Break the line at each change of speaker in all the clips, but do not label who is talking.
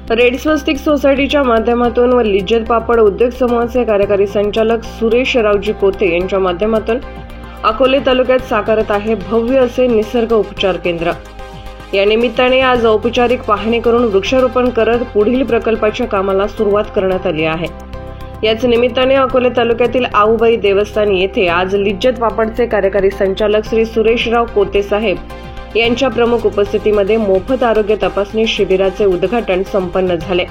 Red स्वस्तिक सोसायटीच्या माध्यमातून व लिज्जत पापड उद्योग समूहाचे कार्यकारी संचालक सुरेश रावजी कोते यांच्या माध्यमातून अकोले तालुक्यात साकारत आहे भव्य असे निसर्ग उपचार केंद्र। या निमित्ताने आज औपचारिक पाहणी करून वृक्षारोपण करत पुढील प्रकल्पाच्या कामाला सुरुवात करण्यात आली आहे। याच निमित्ताने अकोले तालुक्यातील आऊबाई देवस्थान येथे आज लिज्जत पापडचे कार्यकारी संचालक श्री सुरेशराव कोते साहेब यांच्या प्रमुख उपस्थितीमध्ये मोफत आरोग्य तपासणी शिबिराचे उद्घाटन संपन्न झाले।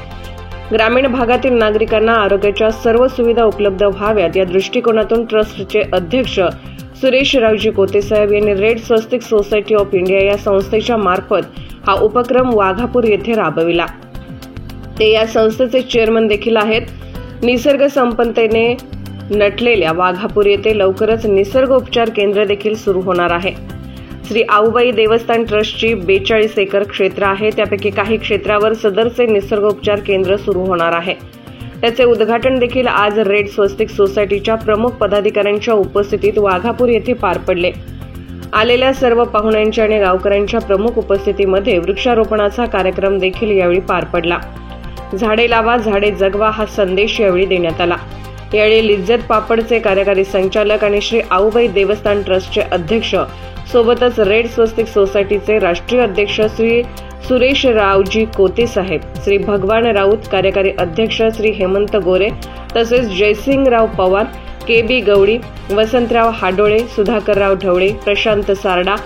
ग्रामीण भागातील नागरिकांना आरोग्याच्या सर्व सुविधा उपलब्ध व्हाव्यात या दृष्टिकोनातून ट्रस्टचे अध्यक्ष सुरेश रावजी कोते साहेब यांनी red Swastik society of India या संस्थेच्या मार्फत हा उपक्रम वाघापूर येथे राबविला। ते या संस्थेचे चेअरमन देखील आहेत। निसर्ग संपन्नतेने नटलेल्या वाघापूर येथे लवकरच निसर्ग उपचार केंद्र देखील सुरू होणार आहे। श्री आऊबाई देवस्थान ट्रस्टची 42 एकर क्षेत्र आहे, त्यापैकी काही क्षेत्रावर सदरचे निसर्ग उपचार केंद्र सुरू होणार आहे। त्याचे उद्घाटन देखील आज रेड स्वस्तिक सोसायटीच्या प्रमुख पदाधिकाऱ्यांच्या उपस्थितीत वाघापूर येथे पार पडले। आलेल्या सर्व पाहुण्यांच्या आणि गावकऱ्यांच्या प्रमुख उपस्थितीमध्ये वृक्षारोपणाचा कार्यक्रम देखील यावेळी पार पडला। झाडे लावा झाडे जगवा हा संदेश यावेळी देण्यात आला। यावेळी लिज्जत पापडचे कार्यकारी संचालक आणि श्री आऊबाई देवस्थान ट्रस्टचे अध्यक्ष सोबतच रेड स्वस्तिक सोसायटीचे राष्ट्रीय अध्यक्ष श्री सुरेश रावजी कोते साहेब, श्री भगवान राऊत कार्यकारी अध्यक्ष श्री हेमंत गोरे, तसेच जयसिंगराव पवार, के.बी. गवडी, वसंतराव हाडोळे, सुधाकरराव ढवळे, प्रशांत सारडा,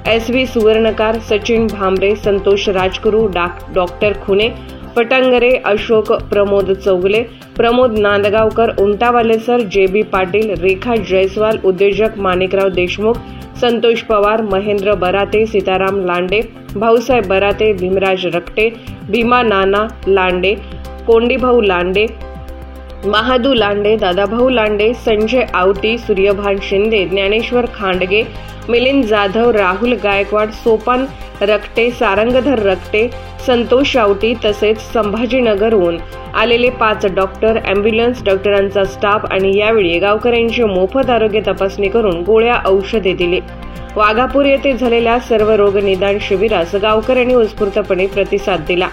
एस.व्ही. Suvarnakar, Sachin Bhambare, Santosh Rajguru, doctor Khune, Patangare, Ashok Pramod Chougale, Pramod Nandgaonkar, Untawale sir, J B. पाटील, रेखा जयस्वाल, उद्योजक माणिकराव देशमुख, संतोष पवार, महेंद्र बराते, सीताराम लांडे, भाऊसाहेब बराते, भीमराज रकटे, भीमा नाना लांडे, कोंडीभाऊ लांडे, महादू लांडे, दादाभाऊ लांडे, संजय आवटी, सूर्यभान शिंदे, ज्ञानेश्वर खांडगे, मिलिंद जाधव, राहुल गायकवाड, सोपान रकटे, सारंगधर रकटे, संतोष आवटी, तसेच संभाजीनगरहून आलेले 5 डॉक्टर, अँब्युलन्स डॉक्टरांचा स्टाफ आणि यावेळी गावकऱ्यांची मोफत आरोग्य तपासणी करून गोळ्या औषधे दिली। वाघापूर येथे झालेल्या सर्व रोग निदान शिबिरास गावकऱ्यांनी उत्स्फूर्तपणे प्रतिसाद दिला।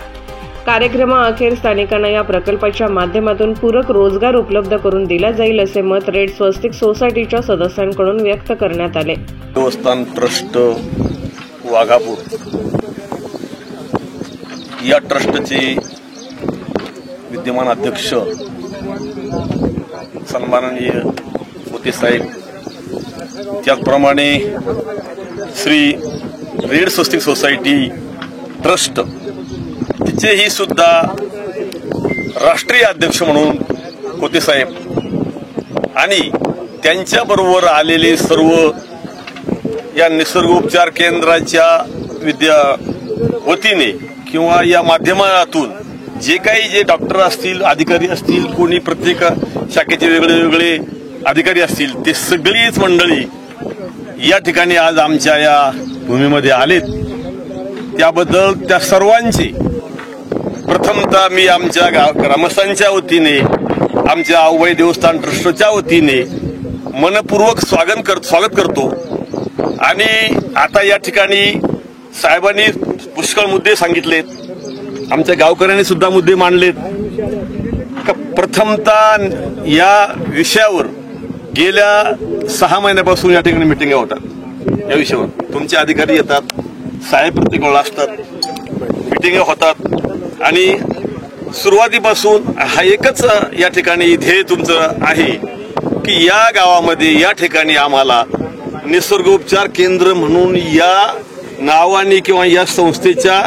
कार्यक्रमाअखेर स्थानिकांना या प्रकल्पाच्या माध्यमातून पूरक रोजगार उपलब्ध करून दिला जाईल असे मत रेड स्वस्तिक सोसायटीच्या सदस्यांकडून व्यक्त करण्यात आले।
देवस्थान ट्रस्ट वाघापूर या ट्रस्टचे विद्यमान अध्यक्ष सन्माननीय कोते साहेब, त्याचप्रमाणे श्री रेड स्वस्तिक सोसायटी ट्रस्ट तिचेही सुद्धा राष्ट्रीय अध्यक्ष म्हणून कोते साहेब आणि त्यांच्याबरोबर आलेले सर्व या निसर्गोपचार केंद्राच्या वतीने किंवा या माध्यमातून जे डॉक्टर असतील, अधिकारी असतील, कोणी प्रत्येक शाखेचे वेगळे अधिकारी असतील, ते सगळीच मंडळी या ठिकाणी आज आमच्या या भूमीमध्ये आलेत। त्याबद्दल त्या सर्वांचे प्रथमतः मी आमच्या ग्रामस्थांच्या वतीने, आमच्या आऊबाई देवस्थान ट्रस्टच्या वतीने मनपूर्वक स्वागत करतो। आणि आता या ठिकाणी साहेबांनी पुष्कळ मुद्दे सांगितलेत, आमच्या गावकऱ्यांनी सुद्धा मुद्दे मांडलेत। प्रथमतः या विषयावर गेल्या 6 महिन्यापासून या ठिकाणी मिटिंगा होतात। या विषयावर तुमचे अधिकारी येतात, साहेब प्रत्येक वेळा असतात, मिटिंगा होतात आणि सुरुवातीपासून हा एकच या ठिकाणी ध्येय तुमचं आहे की या गावामध्ये या ठिकाणी आम्हाला निसर्गोपचार केंद्र म्हणून या नावाने किंवा या संस्थेच्या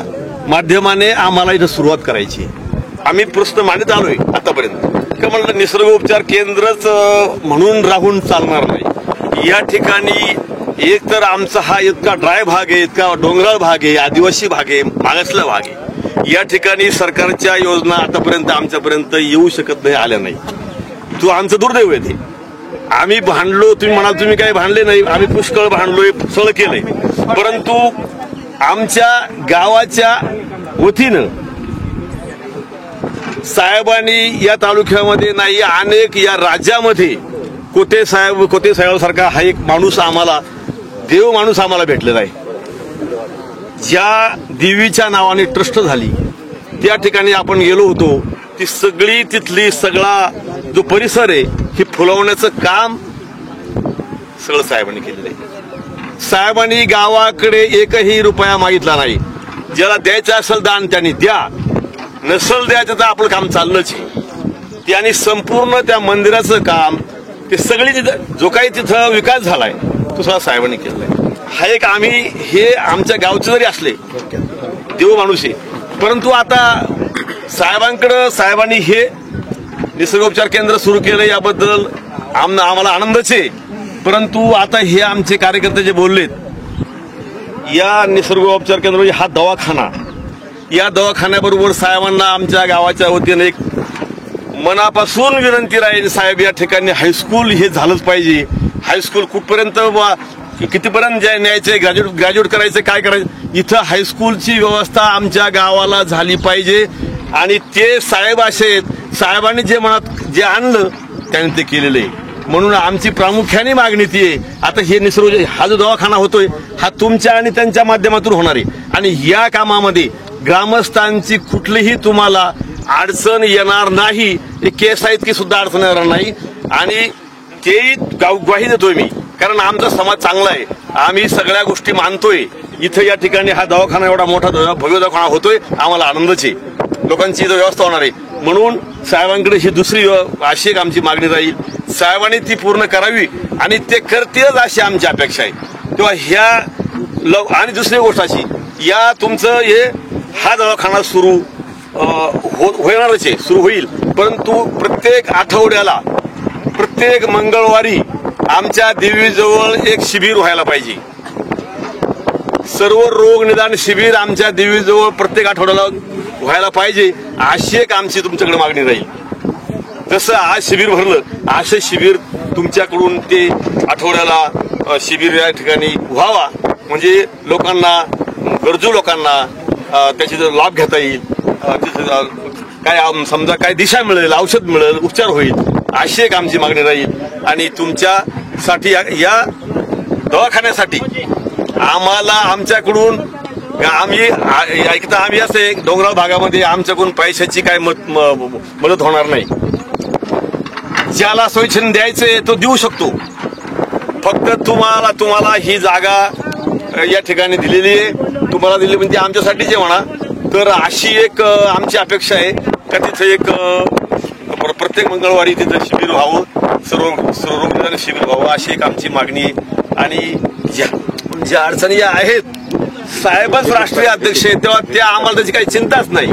माध्यमाने आम्हाला इथं सुरुवात करायची। आम्ही प्रश्न मांडत आलोय आतापर्यंत का म्हणलं निसर्गोपचार केंद्रच म्हणून राहून चालणार नाही। या ठिकाणी एक तर आमचा हा इतका ड्राय भाग आहे, इतका डोंगराळ भाग आहे, आदिवासी भाग आहे, मागासला भाग आहे। या ठिकाणी सरकारच्या योजना आतापर्यंत आमच्यापर्यंत येऊ शकत नाही, आल्या नाही। तो आमचं दुर्दैव आहे ते। आम्ही भांडलो, तुम्ही म्हणाल तुम्ही काही भांडले नाही, आम्ही पुष्कळ भांडलोय, सळ केलंय, परंतु आमच्या गावाच्या वतीनं साहेबांनी या तालुक्यामध्ये नाही अनेक या राज्यामध्ये कोते साहेबांसारखा हा एक माणूस आम्हाला, देव माणूस आम्हाला भेटलेला आहे। ज्या देवीच्या नावाने ट्रस्ट झाली त्या ठिकाणी आपण गेलो होतो, ती सगळी तिथली सगळा जो परिसर आहे हे फुलवण्याचं काम सगळं साहेबांनी केलेलं आहे. साहेबांनी गावाकडे एकही रुपया मागितला नाही. ज्याला द्यायचं असेल दान त्यांनी द्या, नसल द्यायचं तर आपलं काम चाललंच आहे. त्यांनी संपूर्ण त्या मंदिराचं काम ते सगळी तिथं जो काही तिथं विकास झालाय तो सगळा साहेबांनी केलेला आहे. हा एक आम्ही हे आमच्या गावचे जरी असले देव माणूस आहे, परंतु आता साहेबांनी हे निसर्गोपचार केंद्र सुरू केलं याबद्दल आम्हाला आनंदच आहे. परंतु आता हे आमचे कार्यकर्ते जे बोललेत, या निसर्गोपचार केंद्र हा दवाखाना, या दवाखान्याबरोबर साहेबांना आमच्या गावाच्या वतीने एक मनापासून विनंती राहील, साहेब या ठिकाणी हायस्कूल हे झालंच पाहिजे. हायस्कूल कुठपर्यंत कितीपर्यंत न्यायचंय, ग्रॅज्युएट करायचं, काय करायचं, इथं हायस्कूलची व्यवस्था आमच्या गावाला झाली पाहिजे. आणि ते साहेब असे साहेबांनी जे मनात जे आणलं त्याने ते केलेलं आहे. म्हणून आमची प्रामुख्याने मागणी ती आहे, आता हे निसर्ग हा जो दवाखाना होतोय हा तुमच्या आणि त्यांच्या माध्यमातून होणार आहे. आणि या कामामध्ये ग्रामस्थांची कुठलीही तुम्हाला अडचण येणार नाही, केस आहेत की सुद्धा अडचण येणार नाही. आणि तेही ग्वाही देतोय मी, कारण आमचा समाज चांगला आहे, आम्ही सगळ्या गोष्टी मानतोय. इथं या ठिकाणी हा दवाखाना एवढा मोठा भव्य दवाखाना होतोय, आम्हाला आनंदच आहे. लोकांची इथं व्यवस्था होणार आहे. म्हणून साहेबांकडे ही दुसरी अशी एक आमची मागणी राहील, साहेबांनी ती पूर्ण करावी आणि ते करतीलच अशी आमची अपेक्षा आहे. तेव्हा ह्या आणि दुसरी गोष्ट अशी, या तुमचं हा दवाखाना सुरू होणारच आहे, सुरू होईल. परंतु प्रत्येक आठवड्याला प्रत्येक मंगळवारी आमच्या देवीजवळ एक शिबिर व्हायला पाहिजे. सर्व रोग निदान शिबिर आमच्या देवीजवळ प्रत्येक आठवड्याला व्हायला पाहिजे, अशी एक आमची तुमच्याकडे मागणी राहील. जसं आज शिबिर भरलं, असं शिबिर तुमच्याकडून ते आठवड्याला शिबिर या ठिकाणी व्हावा, म्हणजे लोकांना, गरजू लोकांना त्याची लाभ घेता येईल. काय समजा काय दिशा मिळेल, औषध मिळेल, उपचार होईल, अशी एक आमची मागणी राहील. आणि तुमच्यासाठी या दवाखान्यासाठी आम्हाला आमच्याकडून आम्ही असे डोंगराळ भागामध्ये आमच्याकडून पैशाची काय मदत होणार नाही. ज्याला स्वइच्छेने द्यायचंय तो देऊ शकतो. फक्त तुम्हाला ही जागा या ठिकाणी दिलेली आहे, तुम्हाला दिली म्हणजे आमच्यासाठीच आहे म्हणा. तर अशी एक आमची अपेक्षा आहे का तिथे एक प्रत्येक मंगळवारी तिथं शिबिर व्हावं, सर्व रोग निदान शिबिर व्हावं, अशी एक आमची मागणी आहे. आणि ज्या अडचणी आहेत, साहेबच राष्ट्रीय अध्यक्ष आहेत, तेव्हा त्या आम्हाला त्याची काही चिंताच नाही.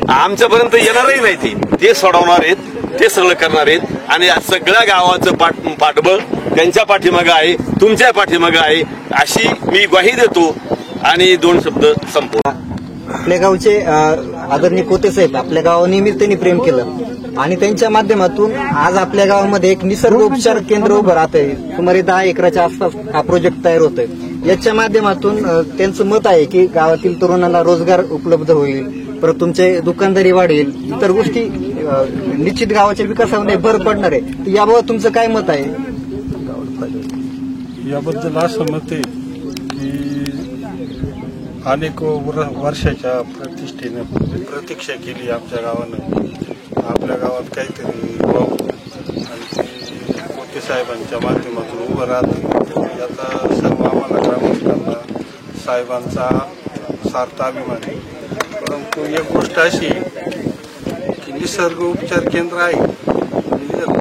आमच्यापर्यंत येणारही नाही, ते सोडवणार आहेत, ते सगळं करणार आहेत. आणि सगळ्या गावाचं पाठबळ त्यांच्या पाठीमागं आहे, तुमच्या पाठीमागं आहे, अशी मी ग्वाही देतो. आणि 2 शब्द संपवतो.
आपल्या गावचे आदरणीय कोते साहेब आपल्या गावावर नेहमीच त्यांनी प्रेम केलं आणि त्यांच्या माध्यमातून आज आपल्या गावामध्ये एक निसर्ग उपचार केंद्र उभं राहतंय. सुमारे 10 एकराच्या आसपास हा प्रोजेक्ट तयार होतोय. याच्या माध्यमातून त्यांचं मत आहे की गावातील तरुणांना रोजगार उपलब्ध होईल, परत तुमचे दुकानदारी वाढेल, इतर गोष्टी निश्चित गावाच्या विकासामध्ये भर पडणार आहे. तर याबाबत तुमचं काय मत आहे?
याबद्दल असं मत आहे की अनेक वर्षाच्या प्रतिष्ठेने प्रतीक्षा केली आमच्या गावानं, आपल्या गावात काहीतरी व्हावं आणि कोते साहेबांच्या माध्यमातून उभं राहतं. याचा सर्व आम्हाला ग्रामस्थांना साहेबांचा सार्थ अभिमान आहे. परंतु एक गोष्ट अशी की निसर्ग उपचार केंद्र आहे,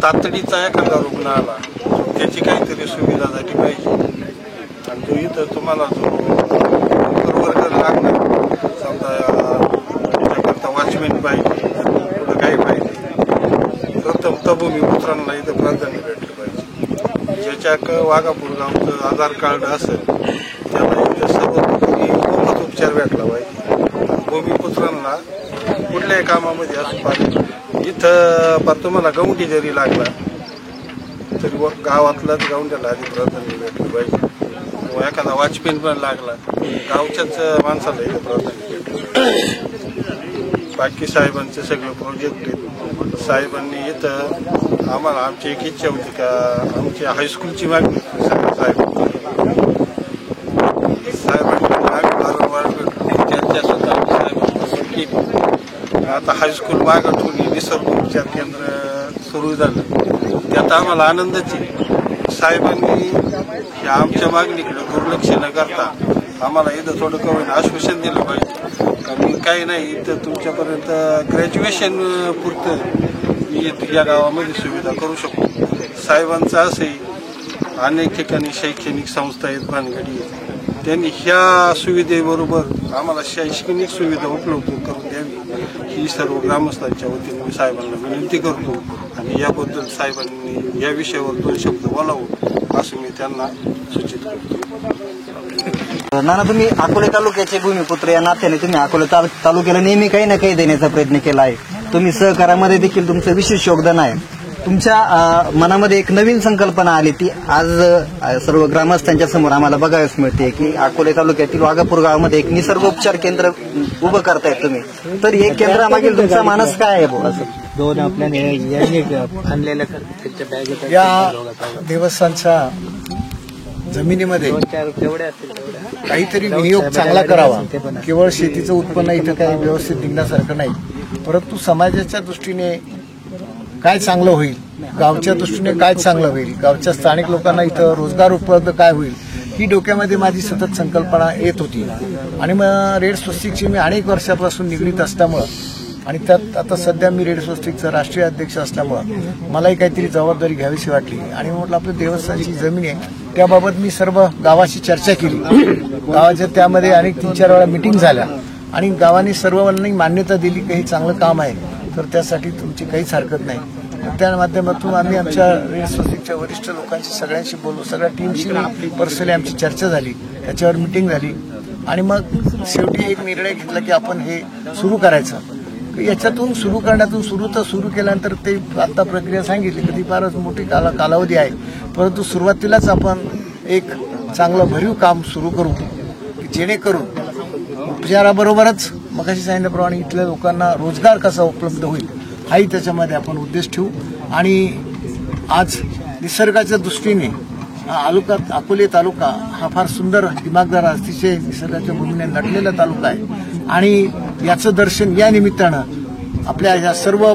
तातडीचा एखादा रुग्ण आला त्याची काहीतरी सुविधा झाली पाहिजे. आणि जो इथं तुम्हाला जो वर्कर लागणार, समजा त्याच्याकरता वॉचमॅन पाहिजे, कुठं काही पाहिजे, प्रथम भूमिपुत्रांना इथं प्राधान्य भेटलं पाहिजे. ज्याच्या वाघापूर गावचं आधार कार्ड असेल त्याला इथं सर्वतोपरी मोफत उपचार भेटला पाहिजे. भूमिपुत्रांना कुठल्याही कामामध्ये असं पाहिजे, इथं पर तुम्हाला गवंडी जरी लागला तरी गावातलाच गवंड्याला आधी प्राधान्य भेटलं पाहिजे. किंवा एखादा वॉचमॅन पण लागला गावच्याच माणसाला इथं प्राधान्य भेटलं. बाकी साहेबांचे सगळे प्रोजेक्ट आहेत. साहेबांनी इथं आम्हाला आमची एक इच्छा होती का आमची हायस्कूलची मागणी साहेबांनी वारंवार चर्चा सुद्धा साहेबांनी केली. आता हायस्कूल बागातून निसर्गोपचार केंद्र सुरू झालं, त्यात आम्हाला आनंदच आहे. साहेबांनी आमच्या मागणीकडे दुर्लक्ष न करता आम्हाला इथं थोडं करून आश्वासन दिलं पाहिजे. कारण काही नाही, इथं तुमच्यापर्यंत ग्रॅज्युएशन पुरतं मी या गावामध्ये सुविधा करू शकतो. साहेबांचं असंही अनेक ठिकाणी शैक्षणिक संस्था आहेत, भानगडी आहेत, त्यांनी ह्या सुविधेबरोबर आम्हाला शैक्षणिक सुविधा उपलब्ध करून द्यावी ही सर्व ग्रामस्थांच्या वतीने मी साहेबांना विनंती करतो. आणि याबद्दल साहेबांनी या विषयावर 2 शब्द बोलावं असं मी त्यांना सूचित करतो.
नाना, तुम्ही अकोले तालुक्याचे भूमिपुत्र या नात्याने तुम्ही अकोले तालुक्याला नेहमी काही ना काही देण्याचा प्रयत्न केला आहे. तुम्ही सहकारामध्ये देखील तुमचं विशेष योगदान आहे. तुमच्या मनामध्ये एक नवीन संकल्पना आली, ती आज सर्व ग्रामस्थांच्या समोर आम्हाला बघायला मिळते की अकोले तालुक्यातील वाघापूर गावामध्ये एक निसर्गोपचार केंद्र उभं करतायत तुम्ही. तर हे केंद्रामागील तुमचा मानस काय आहे भाऊ? असं
दोन आपल्या आणलेल्या
या देवस्थानच्या जमिनीमध्ये काहीतरी विनियोग चांगला करावा. केवळ शेतीचं उत्पन्न इथं काही व्यवस्थित निघण्यासारखं नाही, परंतु समाजाच्या दृष्टीने काय चांगलं होईल, गावच्या दृष्टीने काय चांगलं होईल, गावच्या स्थानिक लोकांना इथं रोजगार उपलब्ध काय होईल, ही डोक्यामध्ये माझी सतत संकल्पना येत होती. आणि मग रेड स्वस्तिकची मी अनेक वर्षापासून निगडीत असल्यामुळं आणि त्यात आता सध्या मी रेड स्वस्तिकचा राष्ट्रीय अध्यक्ष असल्यामुळं मलाही काहीतरी जबाबदारी घ्यावीशी वाटली. आणि म्हटलं आपल्या देवस्थानची जमीन आहे, त्याबाबत मी सर्व गावाशी चर्चा केली. गावाच्या त्यामध्ये अनेक 3-4 वेळा मिटिंग झाल्या आणि गावाने सर्वांनी मान्यता दिली की हे चांगलं काम आहे, तर त्यासाठी तुमची काहीच हरकत नाही. त्या माध्यमातून आम्ही आमच्या रेड स्वस्तिकच्या वरिष्ठ लोकांशी सगळ्यांशी बोललो, सगळ्या टीमशी पर्सनली आमची चर्चा झाली, त्याच्यावर मिटिंग झाली. आणि मग शेवटी एक निर्णय घेतला की आपण हे सुरू करायचं. याच्यातून सुरू करण्यातून सुरू केल्यानंतर ते आता प्रक्रिया सांगितली की ती फारच मोठी कालावधी आहे, परंतु सुरुवातीलाच आपण एक चांगलं भरीव काम सुरू करू जेणेकरून उपचाराबरोबरच मगाशी सांगितल्याप्रमाणे इथल्या लोकांना रोजगार कसा उपलब्ध होईल हाही त्याच्यामध्ये आपण उद्देश ठेवू. आणि आज निसर्गाच्या दृष्टीने अकोले तालुका हा फार सुंदर, दिमागदार, अतिशय निसर्गाच्या भूमीने नटलेला तालुका आहे. आणि याचं दर्शन या निमित्तानं आपल्या या सर्व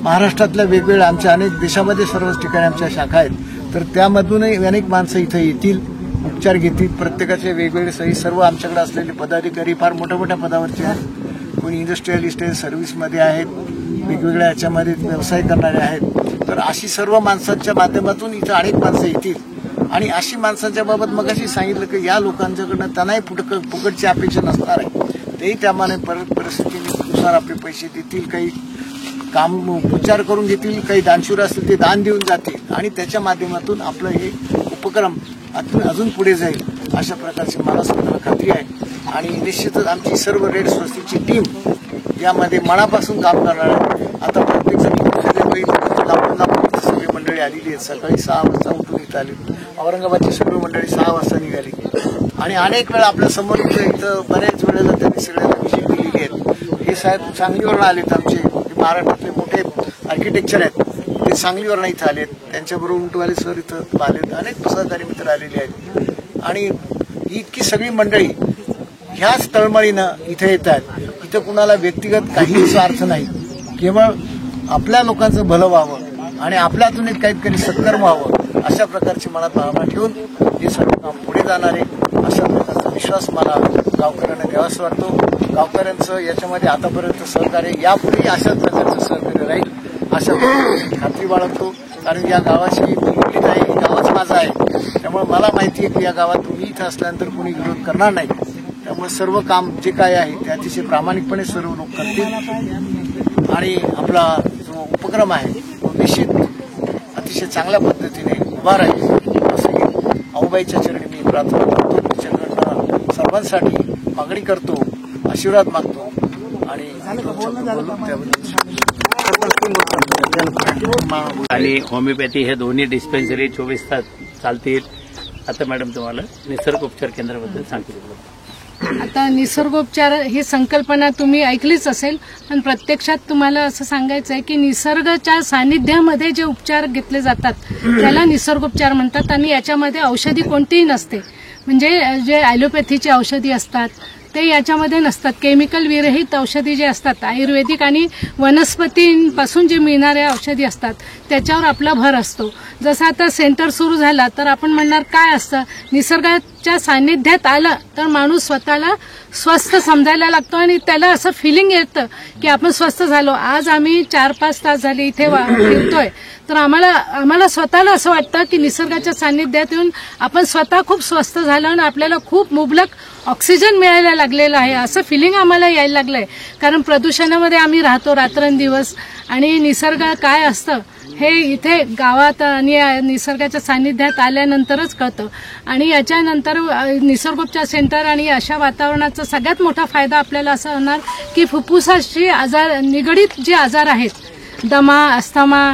महाराष्ट्रातल्या वेगवेगळ्या आमच्या अनेक देशामध्ये सर्वच ठिकाणी आमच्या शाखा आहेत, तर त्यामधूनही अनेक माणसं इथं येतील, उपचार घेतील. प्रत्येकाचे वेगवेगळे सही सर्व आमच्याकडे असलेले पदाधिकारी फार मोठ्या मोठ्या पदावरचे आहेत, कोणी इंडस्ट्रियलिस्ट आहे, सर्व्हिसमध्ये आहेत, वेगवेगळ्या याच्यामध्ये व्यवसाय करणारे आहेत. तर अशी सर्व माणसांच्या माध्यमातून इथं अनेक माणसं येतील. आणि अशी माणसांच्या बाबत मग अशी सांगितलं की या लोकांच्याकडनं त्यांनाही फुकटची अपेक्षा नसणार आहे, तेही त्यामाने परिस्थितीनुसार आपले पैसे देतील, काही काम उपचार करून घेतील, काही दानशूर असतील ते दान देऊन जातील आणि त्याच्या माध्यमातून आपलं हे उपक्रम अजून पुढे जाईल अशा प्रकारची मला स्वतःला खात्री आहे. आणि निश्चितच आमची सर्व रेड स्वस्तिकची टीम यामध्ये मनापासून काम करणार आहे. आता प्रत्येक जण सगळी मंडळी आलेली आहेत. सकाळी 6 वाजता उठून इथं आली, औरंगाबादची सर्व मंडळी 6 वाजता निघाली आणि अनेक वेळा आपल्या समोर इथं बऱ्याच वेळेला त्यांनी सगळ्यांना व्हिजिट दिलेली आहेत. हे साहेब सांगलीवरून आलेत, आमचे महाराष्ट्रातले मोठे आर्किटेक्चर आहेत, ते सांगलीवरून इथं आलेत, त्यांच्याबरोबर उंटवाले सर इथं आलेत, अनेक सहकारी मित्र आलेले आहेत. आणि ही इतकी सगळी मंडळी ह्याच तळमळीनं इथे येत आहेत. इथं कुणाला व्यक्तिगत काहीच अर्थ नाही, केवळ आपल्या लोकांचं भलं व्हावं आणि आपल्यातून एक काहीतरी सत्कर्म व्हावं अशा प्रकारची मनात भावना ठेवून हे सर्व काम पुढे जाणार आहे अशा प्रकारचा विश्वास मला गावकऱ्यांना द्यावासा वाटतो. गावकऱ्यांचं याच्यामध्ये आतापर्यंत सहकार्य यापुढेही अशाच प्रकारचं सहकार्य राहील अशा खात्री बाळगतो. कारण या गावाची निगडीत आहे, गावच माझं आहे, त्यामुळे मला माहिती आहे की या गावात मी इथं असल्यानंतर कोणी विरोध करणार नाही. त्यामुळे सर्व काम जे काय आहे ते अतिशय प्रामाणिकपणे सर्व लोक करतील आणि आपला जो उपक्रम आहे तो निश्चित अतिशय चांगल्या पद्धतीने उभा राहील असं आऊबाईच्या चरणी मी प्रार्थना करतो. त्याच्याकडनं सर्वांसाठी मागणी करतो, आशीर्वाद मागतो आणि
आणि होमिओपॅथी हे दोन्ही डिस्पेन्सरी 24 तास चालतील. आता मॅडम तुम्हाला निसर्गोपचार केंद्राबद्दल सांगितलं.
आता निसर्गोपचार ही संकल्पना तुम्ही ऐकलीच असेल, पण प्रत्यक्षात तुम्हाला असं सांगायचं आहे की निसर्गाच्या सानिध्यामध्ये जे उपचार घेतले जातात त्याला निसर्गोपचार म्हणतात. आणि याच्यामध्ये औषधी कोणतीही नसते, म्हणजे जे ॲलोपॅथीची औषधी असतात ते याच्यामध्ये नसतात. केमिकल विरहित औषधी जे असतात, आयुर्वेदिक आणि वनस्पतींपासून जे मिळणाऱ्या औषधी असतात त्याच्यावर आपला भर असतो. जसं आता सेंटर सुरू झाला तर आपण म्हणणार काय असतं, निसर्गाच्या सान्निध्यात आलं तर माणूस स्वतःला स्वस्थ समजायला लागतो आणि त्याला असं फिलिंग येतं की आपण स्वस्थ झालो. आज आम्ही 4-5 तास झाले इथे फिरतोय तर आम्हाला स्वतःला असं वाटतं की निसर्गाच्या सान्निध्यात येऊन आपण स्वतः खूप स्वस्थ झालो आणि आपल्याला खूप मुबलक ऑक्सिजन मिळायला लागलेलं आहे असं फिलिंग आम्हाला यायला लागलंय. कारण प्रदूषणामध्ये आम्ही राहतो रात्रंदिवस आणि निसर्ग काय असतं हे इथे गावात आणि निसर्गाच्या सान्निध्यात आल्यानंतरच कळतं. आणि याच्यानंतर निसर्गोपचार सेंटर आणि अशा वातावरणाचा सगळ्यात मोठा फायदा आपल्याला असा होणार की फुफ्फुसाशी निगडीत जे आजार आहेत, दमा, अस्थमा,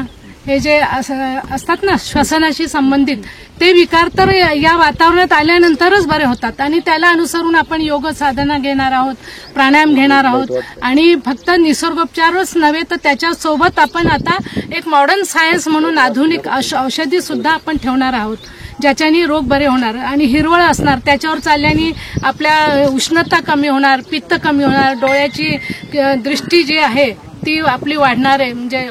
हे जे असतात ना श्वसनाशी संबंधित, ते विकार तर या वातावरणात आल्यानंतरच बरे होतात. आणि त्याला अनुसरून आपण योग साधना घेणार आहोत, प्राणायाम घेणार आहोत आणि फक्त निसर्गोपचारच नव्हे तर त्याच्यासोबत आपण आता एक मॉडर्न सायन्स म्हणून आधुनिक औषधी सुद्धा आपण ठेवणार आहोत ज्याच्याने रोग बरे होणार आणि हिरवळ असणार. त्याच्यावर चालल्याने आपल्या उष्णता कमी होणार, पित्त कमी होणार, डोळ्याची दृष्टी जी आहे ती आपली वाढणार आहे, म्हणजे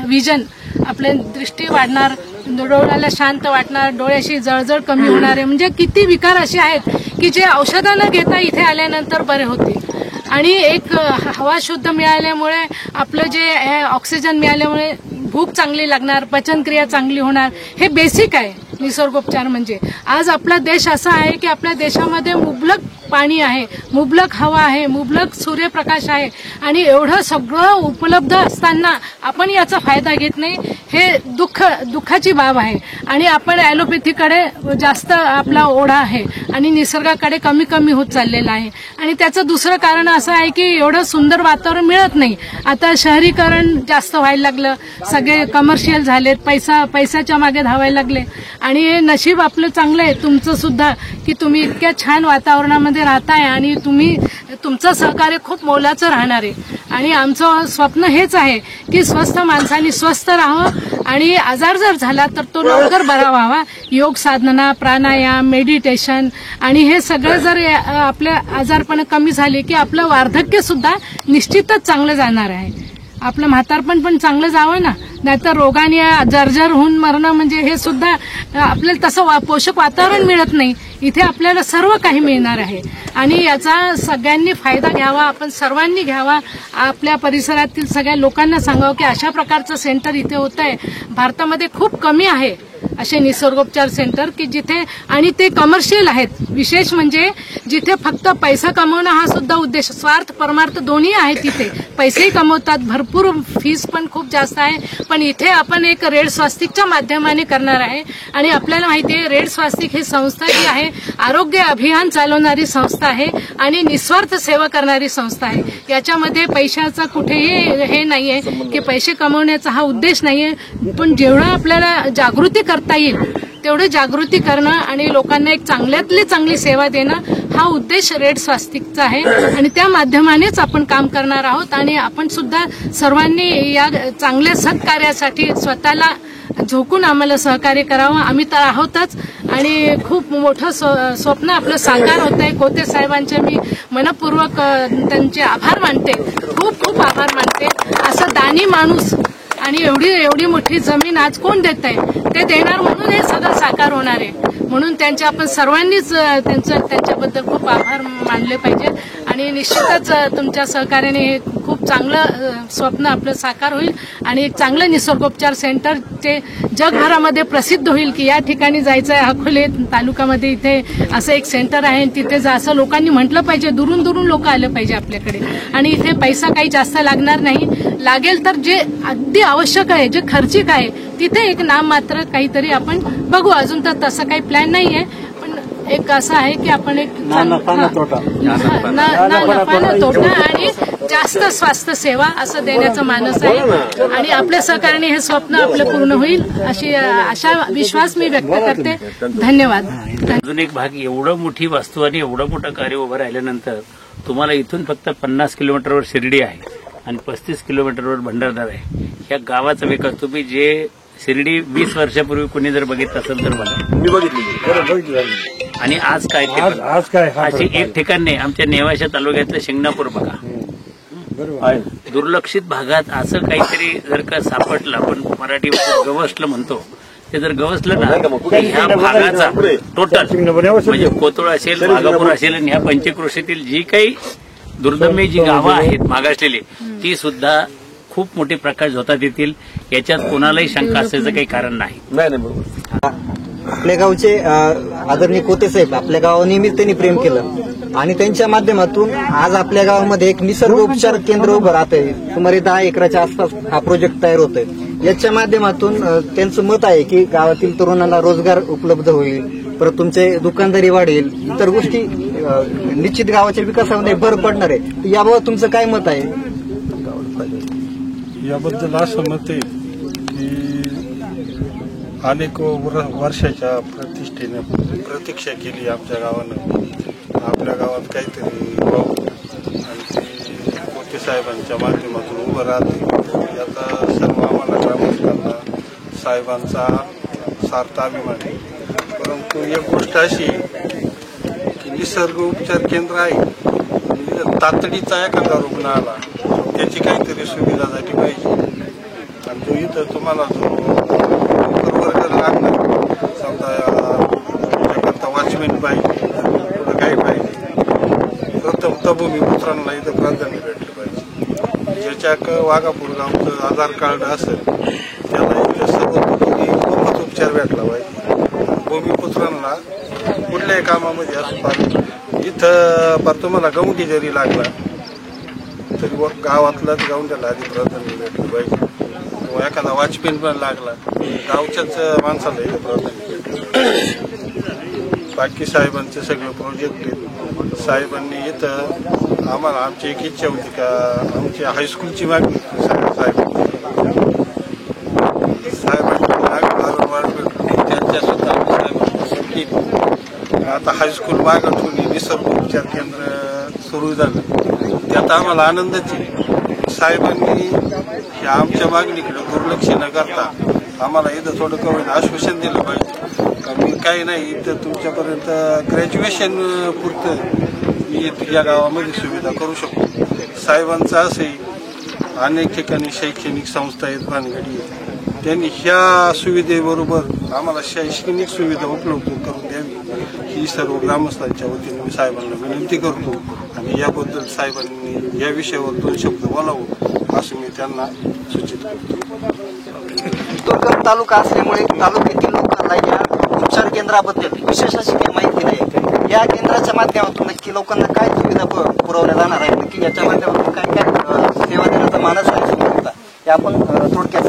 विजन आपली दृष्टी वाढणार, डोळ्याला शांत वाटणार, डोळ्याशी जळजळ कमी होणार आहे. म्हणजे किती विकार असे आहेत की जे औषधं न घेता इथे आल्यानंतर बरे होतील. आणि एक हवा शुद्ध मिळाल्यामुळे आपलं जे ऑक्सिजन मिळाल्यामुळे भूक चांगली लागणार, पचनक्रिया चांगली होणार. हे बेसिक आहे निसर्गोपचार म्हणजे. आज आपला देश असा आहे की आपल्या देशामध्ये मुबलक पाणी आहे, मुबलक हवा आहे, मुबलक सूर्यप्रकाश आहे आणि एवढं सगळं उपलब्ध असताना आपण याचा फायदा घेत नाही, हे दुःखाची बाब आहे. आणि आपण ॲलोपॅथीकडे जास्त आपला ओढा आहे आणि निसर्गाकडे कमी कमी होत चाललेला आहे. आणि त्याचं दुसरं कारण असं आहे की एवढं सुंदर वातावरण मिळत नाही. आता शहरीकरण जास्त व्हायला लागलं, सगळे कमर्शियल झालेत, पैशाच्या मागे धावायला लागले. आणि नशीब आपलं चांगलं आहे तुमचं सुद्धा की तुम्ही इतक्या छान वातावरणामध्ये राहताय आणि तुमचं सहकार्य खूप मोलाचं राहणार आहे. आणि आमचं स्वप्न हेच आहे की स्वस्थ माणसांनी स्वस्थ राहावं आणि आजार जर झाला तर तो लवकर बरा व्हावा. योग साधना, प्राणायाम, मेडिटेशन आणि हे सगळं जर आपल्या आजारपण कमी झाले की आपलं वार्धक्य सुद्धा निश्चितच चांगलं जाणार आहे. आपलं म्हातारपण पण चांगलं जावं ना, नाहीतर रोगाने जर्जर होऊन मरणं म्हणजे हे सुद्धा आपल्याला तसं पोषक वातावरण मिळत नाही. इथे आपल्याला सर्व काही मिळणार आहे आणि याचा सगळ्यांनी फायदा घ्यावा, आपण सर्वांनी घ्यावा. आपल्या परिसरातील सगळ्या लोकांना सांगावं की अशा प्रकारचं सेंटर इथे होत आहे. भारतामध्ये खूप कमी आहे असे निसर्गोपचार सेंटर की जिथे, आणि ते कमर्शियल आहेत. विशेष म्हणजे जिथे फक्त पैसा कमवणं हा सुद्धा उद्देश, स्वार्थ परमार्थ दोन्ही आहे. तिथे पैसेही कमवतात, भरपूर फीस पण खूप जास्त आहे. पण इथे आपण एक रेड स्वास्तिकच्या माध्यमाने करणार आहे. आणि आपल्याला माहिती आहे रेड स्वास्तिक ही संस्था जी आहे आरोग्य अभियान चालवणारी संस्था आहे आणि निस्वार्थ सेवा करणारी संस्था आहे. याच्यामध्ये पैशाचा कुठेही हे नाहीये की पैसे कमवण्याचा हा उद्देश नाहीये. पण जेवढं आपल्याला जागृती करता येईल तेवढं जागृती करणं आणि लोकांना एक चांगल्यातली चांगली सेवा देणं हा उद्देश रेड स्वास्तिकचा आहे. आणि त्या माध्यमानेच आपण काम करणार आहोत. आणि आपण सुद्धा सर्वांनी या चांगल्या सत्कार्यासाठी स्वतःला झोकून आम्हाला सहकार्य करावं. आम्ही तर आहोतच आणि खूप मोठं स्वप्न आपलं साकार होत आहे. कोते साहेबांचे मी मनपूर्वक त्यांचे आभार मानते, खूप खूप आभार मानते. असं दानी माणूस आणि एवढी मोठी जमीन आज कोण देत आहे, ते देणार म्हणून हे सगळं साकार होणार आहे. म्हणून त्यांचे आपण सर्वांनीच त्यांच्याबद्दल खूप आभार मानले पाहिजे. आणि निश्चितच तुमच्या सहकार्याने हे खूप चांगलं स्वप्न आपलं साकार होईल आणि एक चांगलं निसर्गोपचार सेंटर जे जगभरामध्ये प्रसिद्ध होईल की या ठिकाणी जायचं आहे. अकोले तालुक्यामध्ये इथे असं एक सेंटर आहे, तिथे असं लोकांनी म्हटलं पाहिजे. दुरून दुरून लोक आले पाहिजे आपल्याकडे. आणि इथे पैसा काही जास्त लागणार नाही, लागेल तर जे अगदी आवश्यक आहे, जे खर्चिक आहे तिथे एक नाम मात्र काहीतरी आपण बघू. अजून तर तसं काही प्लॅन नाहीये, पण एक असं आहे की आपण एक नफा न तोटा आणि जास्त स्वास्थ्य सेवा असं देण्याचा मानस आहे. आणि आपल्या सहकार्याने हे स्वप्न आपलं पूर्ण होईल अशा विश्वास मी व्यक्त करते. धन्यवाद.
अजून एक भाग, एवढं मोठी वास्तू आणि एवढं मोठं कार्य उभं राहिल्यानंतर तुम्हाला इथून फक्त 50 किलोमीटरवर शिर्डी आहे आणि 35 किलोमीटरवर भंडारदरा आहे. या गावाचा विकास तुम्ही जे शिर्डी 20 वर्षापूर्वी कुणी जर बघितलं असेल तर बघा.
मी बघितली.
आणि आज काय ते
आज
बघा.
काय
अशी एक ठिकाण नाही. आमच्या नेवाशा तालुक्यातलं शिंगणापूर बघा. दुर्लक्षित भागात असं काहीतरी जर का सापडलं, आपण मराठी गवसलं म्हणतो, ते जर गवसलं ना तर ह्या भागाचा टोटल म्हणजे कोतुळ असेल, वाघापूर असेल आणि ह्या पंचक्रोशीतील जी काही दुर्दम्य जी गावं आहेत मागासलेली, ती सुद्धा खूप मोठी प्रकाश झोतात येतील. याच्यात कोणालाही शंका असायचं काही कारण नाही.
आपल्या गावचे आदरणीय कोते साहेब आपल्या गावावर नियमित त्यांनी प्रेम केलं आणि त्यांच्या माध्यमातून आज आपल्या गावामध्ये एक निसर्ग उपचार केंद्र उभं राहतंय. सुमारे 10 एकराच्या आसपास हा प्रोजेक्ट तयार होतोय. याच्या माध्यमातून त्यांचं मत आहे की गावातील तरुणांना रोजगार उपलब्ध होईल, परत तुमचे दुकानदारी वाढेल, इतर गोष्टी निश्चित गावाच्या विकासामध्ये भर पडणार आहे. याबाबत तुमचं काय मत आहे?
याबद्दल असं मत आहे की अनेक वर्षाच्या प्रतिष्ठेने प्रतीक्षा केली आमच्या गावानं. आपल्या गावात काहीतरी व्हावं आणि कोते साहेबांच्या माध्यमातून उभं राहते. याचा सर्व आम्हाला ग्रामस्थांना साहेबांचा सार्थ अभिमान आहे. परंतु एक गोष्ट अशी की निसर्ग उपचार केंद्र आहे, तातडीचा एखादा रुग्ण आला त्याची काहीतरी सुविधा झाली पाहिजे. आणि तो इथं तुम्हाला जो वर्ग लागणार, समजा त्याकरता वॉचमॅन पाहिजे, थोडं काय पाहिजे, प्रथम भूमिपुत्रांना इथं प्राधान्य भेटलं पाहिजे. ज्याच्या वाघापूर गावचं आधार कार्ड असेल त्याला इथं सर्वतोपरी मोफत उपचार भेटला पाहिजे. भूमिपुत्रांना कुठल्याही कामामध्ये असं इथं तुम्हाला गवंडी जरी लागला तरी गावातलाच गावंड्याला आधी प्राधान्य भेटलं पाहिजे. किंवा एखादा वॉचमॅन पण लागला गावच्याच माणसाला इथं प्राधान्य भेटलं. बाकी साहेबांचे सगळे प्रोजेक्ट आहेत. साहेबांनी इथं आम्हाला आमची एक इच्छा होती का आमच्या हायस्कूलची मागणी साहेबांनी वारंवार भेटली, त्यांच्या सुद्धा आता हायस्कूल मागं ठेवली, निसर्ग उपचार केंद्र सुरू झालं. त्यात आम्हाला आनंदच आहे. साहेबांनी ह्या आमच्या मागणीकडे दुर्लक्ष न करता आम्हाला इथं थोडं कमी आश्वासन दिलं पाहिजे का मी काही नाही, इथं तुमच्यापर्यंत ग्रॅज्युएशन पुरतं मी या गावामध्ये सुविधा करू शकतो. साहेबांचं असंही अनेक ठिकाणी शैक्षणिक संस्था आहेत भानगडी, त्यांनी ह्या सुविधेबरोबर आम्हाला शैक्षणिक सुविधा उपलब्ध करून द्यावी ही सर्व ग्रामस्थांच्या वतीने मी साहेबांना विनंती करतो. आणि याबद्दल साहेबांनी या विषयावर 2 शब्द बोलावं असं मी त्यांना सूचित करतो.
दुर्गम तालुका असल्यामुळे तालुक्यातील लोकांना या उपचार केंद्राबद्दल विशेष अशी काही माहिती नाही. या केंद्राच्या माध्यमातून नक्की लोकांना काय सुविधा पुरवल्या जाणार आहे, नक्की याच्या माध्यमातून काय काय सेवा देण्याचा मानस आहे हे आपण थोडक्यात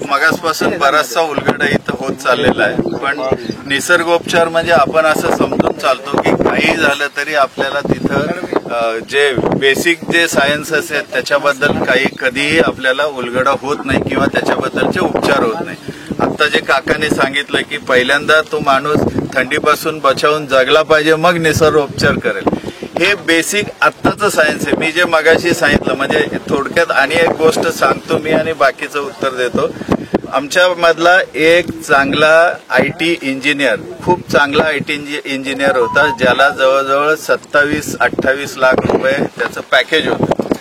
मगासपासून बराचसा उलगडा इथं होत चाललेला आहे. पण निसर्गोपचार म्हणजे आपण असं समजून चालतो की काही झालं तरी आपल्याला तिथं जे बेसिक जे सायन्सेस आहेत त्याच्याबद्दल काही कधीही आपल्याला उलगडा होत नाही किंवा त्याच्याबद्दलचे उपचार होत नाही. आता जे काकाने सांगितलं की पहिल्यांदा तो माणूस थंडीपासून बचावून जगला पाहिजे मग निसर्गोपचार करेल, हे बेसिक आत्ताचं सायन्स आहे. मी जे मगाशी सांगितलं म्हणजे थोडक्यात आणि एक गोष्ट सांगतो मी आणि बाकीचं उत्तर देतो. आमच्या मधला एक चांगला IT इंजिनियर, खूप चांगला IT इंजिनियर होता, ज्याला जवळजवळ 27-28 लाख रुपये त्याचं पॅकेज होतं.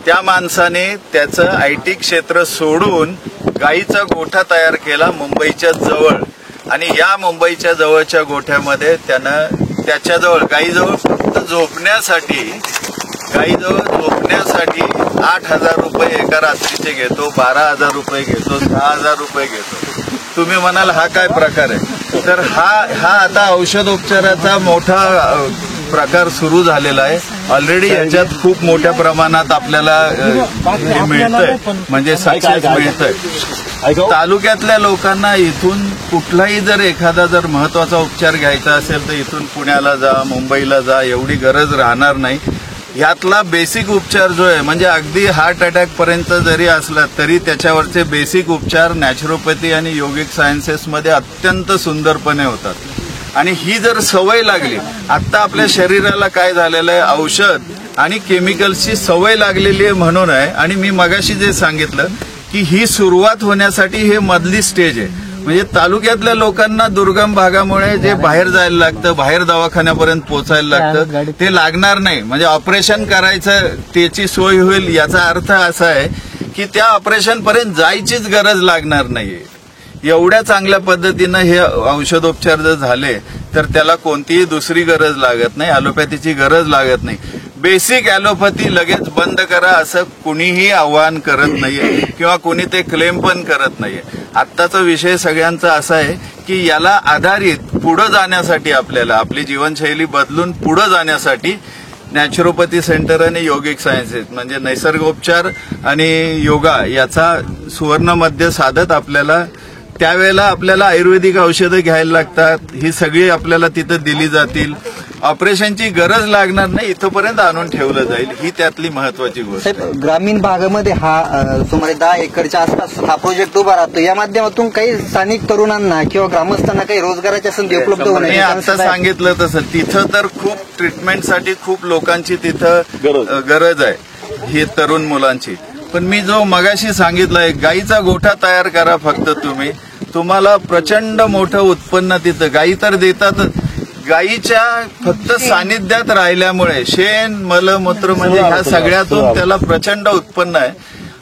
त्या माणसाने त्याचं IT क्षेत्र सोडून गाईचा गोठा तयार केला मुंबईच्या जवळ. आणि या मुंबईच्या जवळच्या गोठ्यामध्ये त्यानं त्याच्याजवळ गाईजवळ फक्त झोपण्यासाठी 8,000 रुपये एका रात्रीचे घेतो, 12,000 रुपये घेतो, 6,000 रुपये घेतो. तुम्ही म्हणाल हा काय प्रकार आहे, तर हा आता औषधोपचाराचा मोठा प्रकार सुरू झालेला आहे. ऑलरेडी याच्यात खूप मोठ्या प्रमाणात आपल्याला मिळतंय, म्हणजे सक्सेस मिळतंय. तालुक्यातल्या लोकांना इथून कुठलाही जर एखादा जर महत्वाचा उपचार घ्यायचा असेल तर इथून पुण्याला जा, मुंबईला जा, एवढी गरज राहणार नाही. यातला बेसिक उपचार जो आहे म्हणजे अगदी हार्ट अटॅक पर्यंत जरी असला तरी त्याच्यावरचे बेसिक उपचार नॅचरोपॅथी आणि योगिक सायन्सेसमध्ये अत्यंत सुंदरपणे होतात. आणि ही जर सवय लागली, आता आपल्या शरीराला काय झालेलं आहे, औषध आणि केमिकल्सची सवय लागलेली आहे म्हणून आहे. आणि मी मगाशी जे सांगितलं की ही सुरुवात होण्यासाठी हे मधली स्टेज आहे. म्हणजे तालुक्यातल्या लोकांना दुर्गम भागामुळे जे बाहेर जायला लागतं, बाहेर दवाखान्यापर्यंत पोहोचायला लागतं, ते लागणार नाही. म्हणजे ऑपरेशन करायचं त्याची सोय होईल, याचा अर्थ असा आहे की त्या ऑपरेशन पर्यंत जायचीच गरज लागणार नाहीये. एवढ्या चांगल्या पद्धतीनं हे औषधोपचार जर झाले तर त्याला कोणतीही दुसरी गरज लागत नाही, ॲलोपॅथीची गरज लागत नाही. बेसिक ॲलोपॅथी लगेच बंद करा असं कुणीही आवाहन करत नाहीये किंवा कुणी ते क्लेम पण करत नाहीये. आत्ताचा विषय सगळ्यांचा असा आहे की याला आधारित पुढे जाण्यासाठी आपल्याला आपली जीवनशैली बदलून पुढे जाण्यासाठी नॅचरोपॅथी सेंटर आणि योगिक सायन्सेस म्हणजे नैसर्गोपचार आणि योगा याचा सुवर्ण मध्य साधत आपल्याला त्यावेळेला आपल्याला आयुर्वेदिक औषधं घ्यायला लागतात. ही सगळी आपल्याला तिथं दिली जातील. ऑपरेशनची गरज लागणार नाही, इथंपर्यंत आणून ठेवलं जाईल. ही त्यातली महत्वाची गोष्ट आहे.
साहेब, ग्रामीण भागामध्ये हा सुमारे 10 एकरच्या आसपास हा प्रोजेक्ट उभा राहतो. या माध्यमातून काही स्थानिक तरुणांना किंवा ग्रामस्थांना काही रोजगाराच्या संधी उपलब्ध
मी
होण्याची
आता सांगितलं तसं तिथं तर खूप ट्रीटमेंटसाठी खूप लोकांची तिथं गरज आहे, ही तरुण मुलांची. पण मी जो मगाशी सांगितलंय, गाईचा गोठा तयार करा फक्त तुम्ही, तुम्हाला प्रचंड मोठं उत्पन्न तिथं गायी तर देतातच. गायीच्या फक्त सानिध्यात राहिल्यामुळे शेण मलमूत्र म्हणजे ह्या सगळ्यातून त्याला प्रचंड उत्पन्न आहे.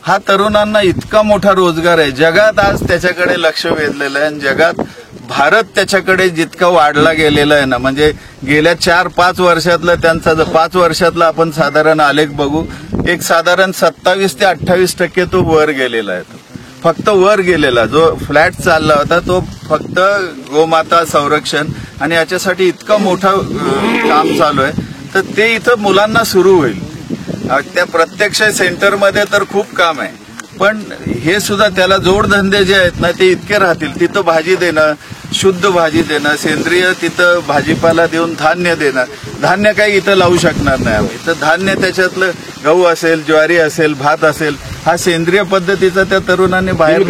हा तरुणांना इतका मोठा रोजगार आहे. जगात आज त्याच्याकडे लक्ष वेधलेलं आहे आणि जगात भारत त्याच्याकडे जितका वाढला गेलेला आहे ना, म्हणजे गेल्या 4-5 वर्षातलं त्यांचा 5 वर्षातला आपण साधारण आलेख बघू, एक साधारण 27 ते 28% तो वर गेलेला आहे. फक्त वर गेलेला जो फ्लॅट चालला होता तो फक्त गोमाता संरक्षण आणि याच्यासाठी इतकं मोठं काम चालू आहे. तर ते इथं मुलांना सुरू होईल. त्या प्रत्यक्ष सेंटरमध्ये तर खूप काम आहे, पण हे सुद्धा त्याला जोडधंदे जे आहेत ना ते इतके राहतील. तिथं भाजी देणं, शुद्ध भाजी देणं, सेंद्रिय तिथं भाजीपाला देऊन धान्य देणं. धान्य काही इथं लावू शकणार नाही आम्ही, तर धान्य त्याच्यातलं गहू असेल, ज्वारी असेल, भात असेल, हा सेंद्रिय पद्धतीचा त्या तरुणांनी बाहेर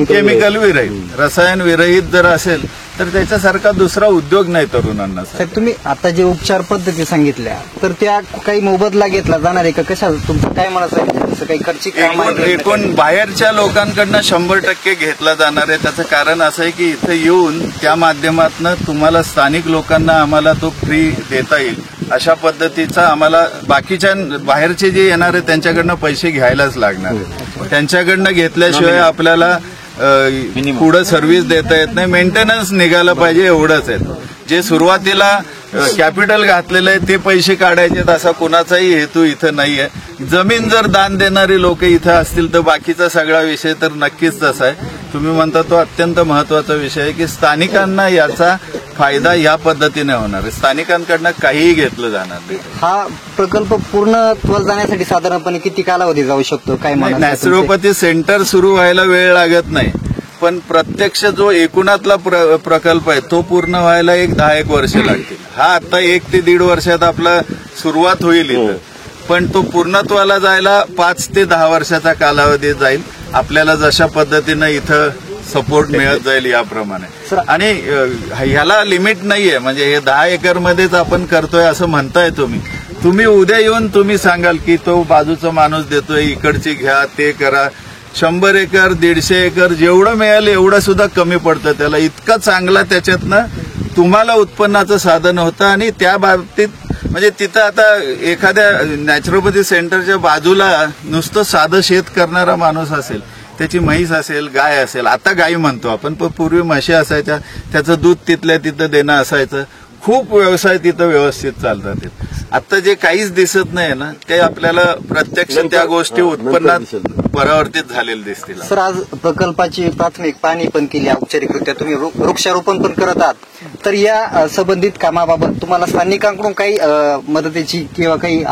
केमिकल विरहित, रसायन विरहित जर असेल तर त्याच्यासारखा दुसरा उद्योग नाही तरुणांना.
साहेब, तुम्ही आता जे उपचार पद्धती सांगितल्या तर त्या काही मोबदला घेतला जाणार आहे का? कशा तुमचं काय म्हणायचं, काही खर्चिक काम आहे?
एकूण बाहेरच्या लोकांकडनं 100% घेतला जाणार आहे. त्याचं कारण असं आहे की इथं येऊन त्या माध्यमातून तुम्हाला स्थानिक लोकांना आम्हाला तो फ्री देता येईल अशा पद्धतीचा आम्हाला बाकीच्या बाहेरचे जे येणार आहे त्यांच्याकडनं पैसे घ्यायलाच लागणार. त्यांच्याकडनं घेतल्याशिवाय आपल्याला पुढे सर्व्हिस देता येत नाही. मेंटेनन्स निघालं पाहिजे एवढंच आहे. जे सुरुवातीला कॅपिटल घातलेलं आहे ते पैसे काढायचे असा कुणाचाही हेतू इथं नाहीये. जमीन जर दान देणारी लोक इथं असतील तर बाकीचा सगळा विषय तर नक्कीच तसा आहे. तुम्ही म्हणता तो अत्यंत महत्वाचा विषय आहे की स्थानिकांना याचा फायदा या पद्धतीने होणार आहे. स्थानिकांकडनं काहीही घेतलं जाणार नाही.
हा प्रकल्प पूर्णत्वास जाण्यासाठी साधारणपणे किती कालावधी जाऊ शकतो? काय
नॅचरोपॅथी सेंटर सुरू व्हायला वेळ लागत नाही, पण प्रत्यक्ष जो एकूणातला प्रकल्प आहे तो पूर्ण व्हायला 10-1 वर्ष लागतील. हा आता 1 ते 1.5 वर्षात आपला सुरुवात होईल इथं, पण तो पूर्णत्वाला जायला 5 ते 10 वर्षाचा कालावधी जाईल. आपल्याला जशा पद्धतीनं इथं सपोर्ट मिळत जाईल याप्रमाणे. आणि ह्याला लिमिट नाहीये, म्हणजे हे 10 एकरमध्येच आपण करतोय असं म्हणताय तुम्ही उद्या येऊन तुम्ही सांगाल की तो बाजूचा माणूस देतोय, इकडची घ्या, ते करा. 100 एकर 150 एकर जेवढं मिळेल एवढं सुद्धा कमी पडतं. त्याला इतका चांगला त्याच्यातनं तुम्हाला उत्पन्नाचं साधन होतं. आणि त्या बाबतीत म्हणजे तिथं आता एखाद्या नॅचरोपॅथी सेंटरच्या बाजूला नुसतं साधं शेत करणारा माणूस असेल, त्याची म्हैस असेल, गाय असेल, आता गाय म्हणतो आपण, पण पूर्वी म्हशी असायच्या, त्याचं दूध तिथल्या तिथं देणं असायचं. खूप व्यवसाय तिथं व्यवस्थित चालतात. आता जे काहीच दिसत नाही ना ते आपल्याला प्रत्यक्ष त्या गोष्टी उत्पन्नात परावर्तित झालेले दिसतील.
सर, आज प्रकल्पाची प्राथमिक पाहणी पण केली औपचारिकरित्या, तुम्ही वृक्षारोपण पण करत आहात. तर या संबंधित कामाबाबत तुम्हाला स्थानिकांकडून काही मदतीची किंवा काही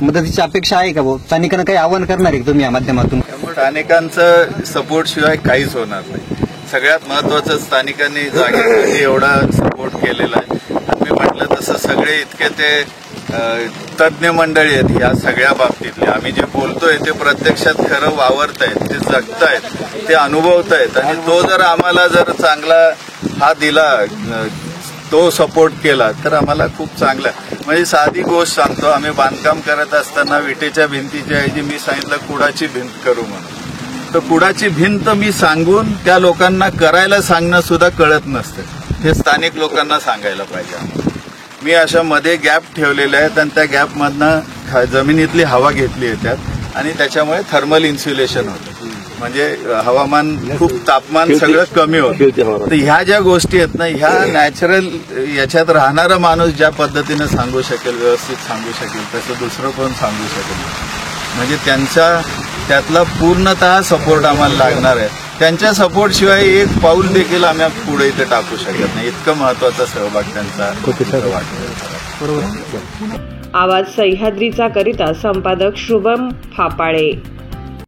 मदतीची अपेक्षा आहे का भाऊ? स्थानिकांना काही आवाहन करणार आहे तुम्ही या माध्यमातून?
स्थानिकांचं सपोर्ट शिवाय काहीच होणार नाही. सगळ्यात महत्वाचं स्थानिकांनी जागेसाठी एवढा सपोर्ट केलेला आहे. मी म्हटलं तसं सगळे इतके ते तज्ज्ञ मंडळी आहेत या सगळ्या बाबतीतले. आम्ही जे बोलतोय ते प्रत्यक्षात खरं वावरतायत, ते जगतायत, ते अनुभवतायत. आणि तो जर आम्हाला जर चांगला हा दिला, तो सपोर्ट केला तर आम्हाला खूप चांगला. म्हणजे साधी गोष्ट सांगतो, आम्ही बांधकाम करत असताना विटेच्या भिंतीच्या ऐवजी मी सांगितलं कुडाची भिंत करू म्हणून. तर कुडाची भिंत मी सांगून त्या लोकांना करायला सांगणं सुद्धा कळत नसते. हे स्थानिक लोकांना सांगायला पाहिजे. मी अशा मध्ये गॅप ठेवलेले आहेत आणि त्या गॅपमधनं जमिनीतली हवा घेतली येतात आणि त्याच्यामुळे थर्मल इन्सुलेशन होतं. म्हणजे हवामान खूप तापमान सगळं कमी होतं. तर ह्या ज्या गोष्टी आहेत ना, ह्या नॅचरल याच्यात राहणारा माणूस ज्या पद्धतीनं सांगू शकेल, व्यवस्थित सांगू शकेल, तसं दुसरं कोण सांगू शकेल. म्हणजे त्यातला पूर्णतः सपोर्ट आम्हाला लागणार आहे. त्यांच्या सपोर्टशिवाय एक पाऊल देखील आम्ही पुढे इथे टाकू शकत नाही. इतकं महत्वाचा सहभाग त्यांचा वाटतो.
आवाज सह्याद्रीचा करिता संपादक शुभम फापाळे.